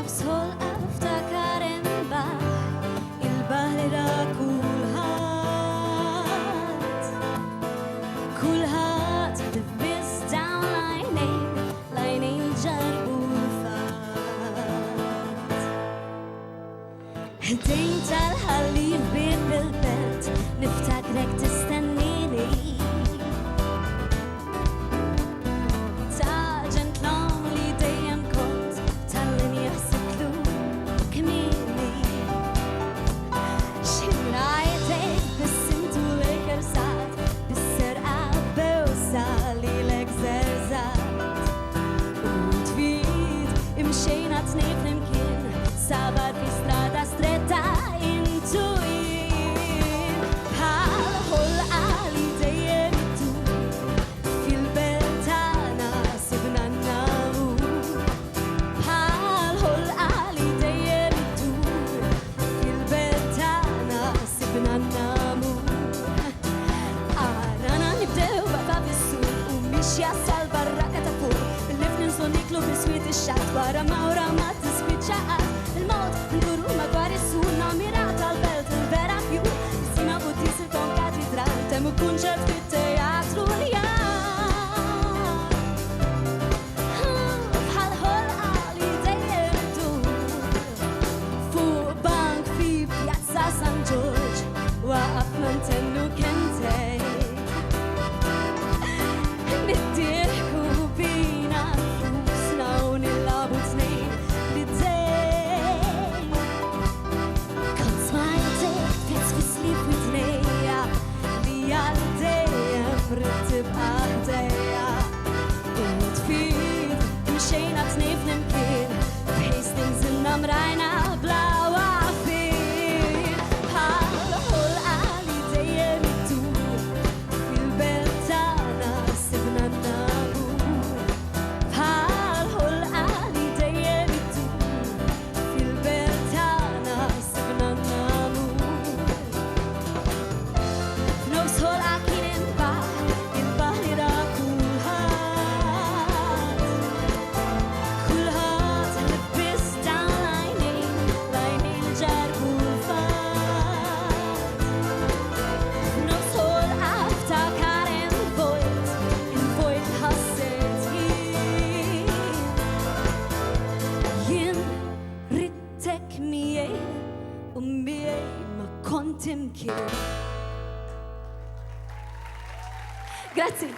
Nofsol aftakar il-baħ il-baħra kulħadd tifbiss dawn l-għajnejn ġarbu l-fatt. Ħdejn tal-ħallib bil-belt niftakrek tistennini. Ta' ġentlom li dejjem kont tal-linja f'sitlu kmini. Xi mrajtek bis-sintu l-kersat bis-serqa bewsa lilek żerżat. U tfid imxejna tnejn flimkien sabar fi strada stretta intu jien. Bħal ħolqa li dejjem iddur fil-belt tagħna sibna n-namur. Bħal ħolqa li dejjem iddur fil-belt tagħna sibna n-namur. Arana nibdew baqa fis-suq u mixja sal-barraka ta' fuq bil-lif ninsu niklu biswiet ix-xatt wara mawra ma tispiċċa qatt. Il-mod nduru madwar is-sur namirat tal-belt il-vera pjur jisima u tisir kon katedral temmu kunċert fit-teatru l-jar. Bħal ħolqa li dejjem iddur fuq bank fi Pjazza San George waqafna ntennu kentej. Niddieħku bina nfusna u nilagħbu tnejn bid-dejn. Kont smajtek tfetfis li f'widnejja li għal-dejjem rid tibqa' ħdejja. U tfid imxejna tnejn flimkien b'Hastings innamrajna bla waqfien. Bħal ħolqa li dejjem iddur fil-belt tagħna sibna n-namur. Bħal ħolqa li dejjem iddur fil-belt tagħna sibna n-namur. F'nofs ħolqa kien inbaħ il-baħra kulħadd ħlibbis dawn l-għajnejn ġarbu l-fatt. F'nofs ħolqa ftakar il-vojt ħasset jien rittek miegħi u miegħi ma kont imkien. Grazzi.